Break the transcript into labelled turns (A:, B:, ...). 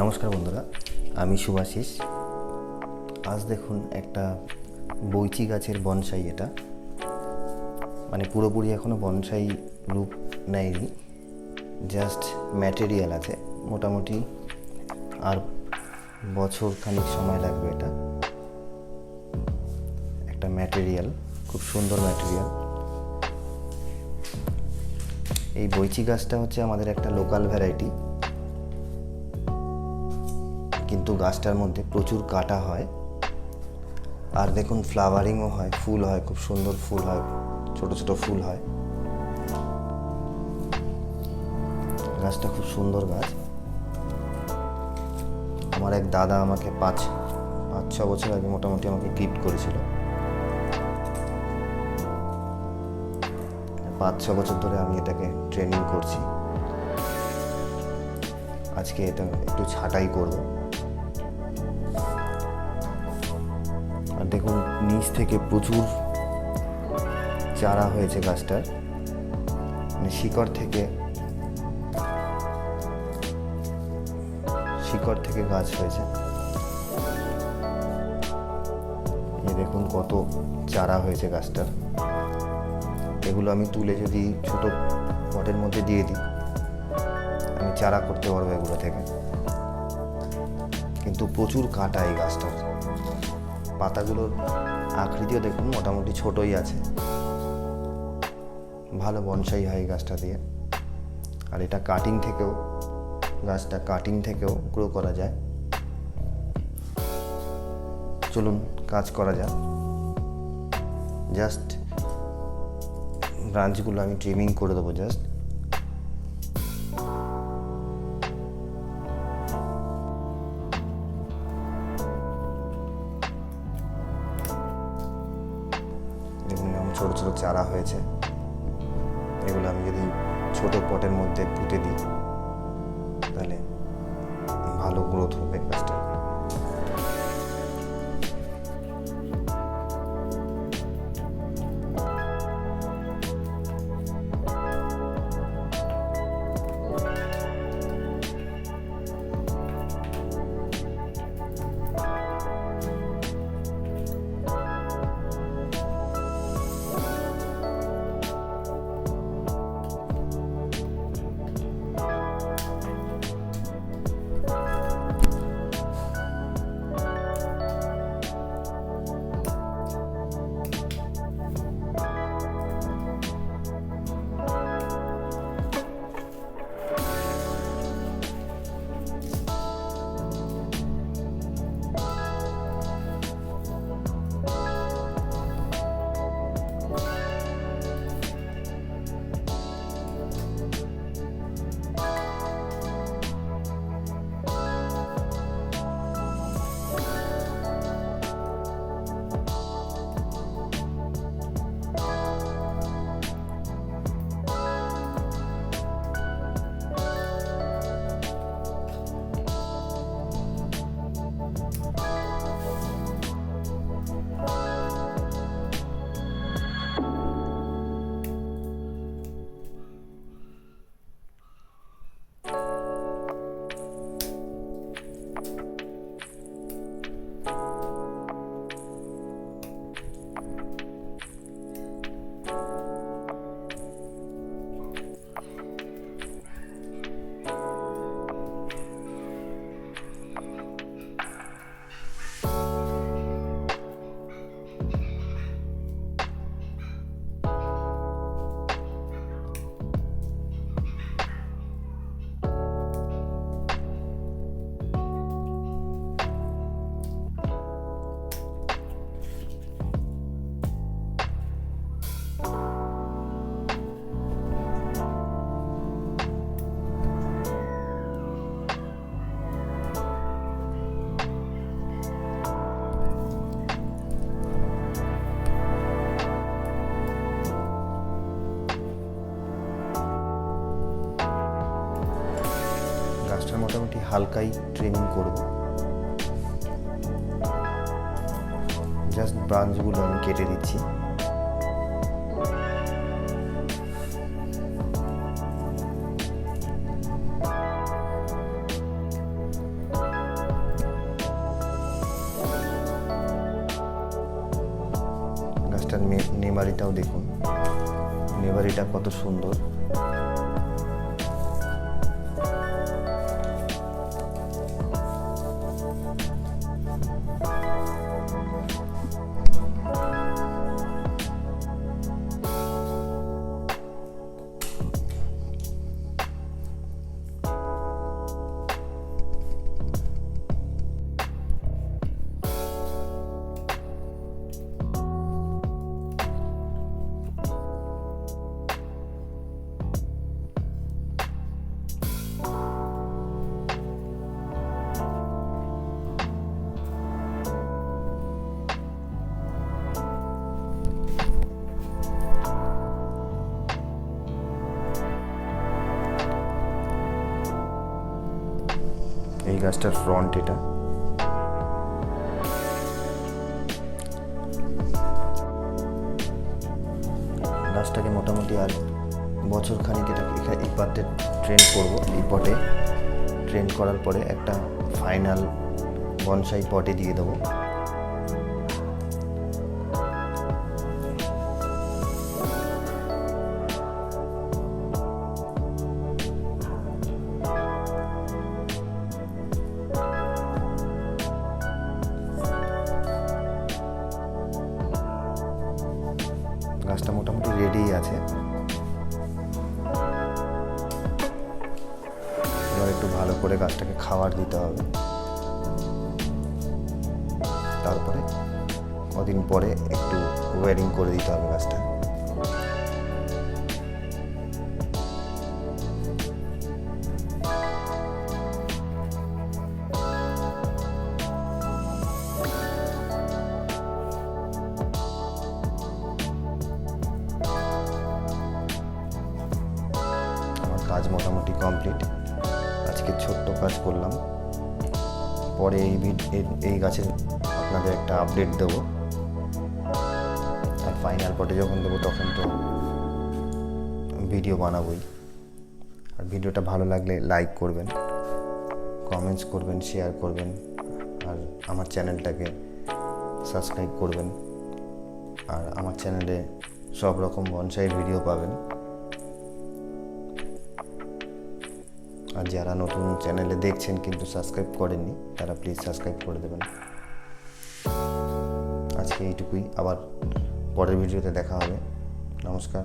A: নমস্কার বন্ধুরা, আমি শুভাশিস। আজ দেখুন একটা বইচি গাছের বনসাই। এটা মানে পুরোপুরি এখনও বনসাই রূপ নেয়নি, জাস্ট ম্যাটেরিয়াল আছে। মোটামুটি আর বছর খানিক সময় লাগবে। এটা একটা ম্যাটেরিয়াল, খুব সুন্দর ম্যাটেরিয়াল। এই বইচি গাছটা হচ্ছে আমাদের একটা লোকাল ভ্যারাইটি, কিন্তু গাছটার মধ্যে প্রচুর কাটা হয়। আর দেখুন ফ্লাওয়ারিংও হয়, ফুল হয়, খুব সুন্দর ফুল হয়, ছোট ছোট ফুল হয়। গাছটা খুব সুন্দর গাছ। আমার এক দাদা আমাকে পাঁচ ছ বছর আগে মোটামুটি আমাকে গিফট করেছিল। 5-6 বছর ধরে আমি এটাকে ট্রেনিং করছি। আজকে এটা একটু ছাঁটাই করব। আর দেখুন নিচ থেকে প্রচুর চারা হয়েছে গাছটার, মানে শিকড় থেকে গাছ হয়েছে। এই দেখুন কত চারা হয়েছে গাছটার। এগুলো আমি তুলে যদি ছোট পটের মধ্যে দিয়ে দিই, আমি চারা করতে পারবো এগুলো থেকে। কিন্তু প্রচুর কাটা এই গাছটার। পাতাগুলোর আকৃতিও দেখুন মোটামুটি ছোটই আছে। ভালো বনসাই হয় গাছটা দিয়ে। আর এটা গাছটা কাটিং থেকেও গ্রো করা যায়। চলুন কাজ করা যাক। জাস্ট ব্রাঞ্চগুলো আমি ট্রিমিং করে দেবো। জাস্ট দেখুন ছোট ছোট চারা হয়েছে। এগুলো আমি যদি ছোট পটের মধ্যে পুঁতে দিই তাহলে ভালো গ্রোথ হবে গাছটা। গাছটা মোটামুটি হালকাই ট্রিমিং করব। জাস্ট ব্রাঞ্চগুলো আমি কেটে দিচ্ছি। গাছটার নেমারিটাও দেখুন, নেমারিটা কত সুন্দর। এই গাছটার ফ্রন্ট এটা। গাছটাকে মোটামুটি আর বছর খানিক এই পাত্রে ট্রেন করব। এই পটে ট্রেন করার পরে একটা ফাইনাল বনসাই পটে দিয়ে দেবো। গাছটা মোটামুটি রেডি আছে। এবার একটু ভালো করে গাছটাকে খাবার দিতে হবে, তারপরে কদিন পরে একটু ওয়ারিং করে দিতে হবে গাছটা। কাজ মোটামুটি কমপ্লিট। আজকে ছোট্ট কাজ করলাম, পরে এই গাছের আপনাদের একটা আপডেট দেবো। আর ফাইনাল পটে যখন দেবো তখন তো ভিডিও বানাবোই। আর ভিডিওটা ভালো লাগলে লাইক করবেন, কমেন্টস করবেন, শেয়ার করবেন, আর আমার চ্যানেলটাকে সাবস্ক্রাইব করবেন। আর আমার চ্যানেলে সব রকম বনসাইয়ের ভিডিও পাবেন। আর যারা নতুন চ্যানেলে দেখছেন কিন্তু সাবস্ক্রাইব করেননি, তারা প্লিজ সাবস্ক্রাইব করে দেবেন। আজকে এইটুকুই, আবার পরের ভিডিওতে দেখা হবে। নমস্কার।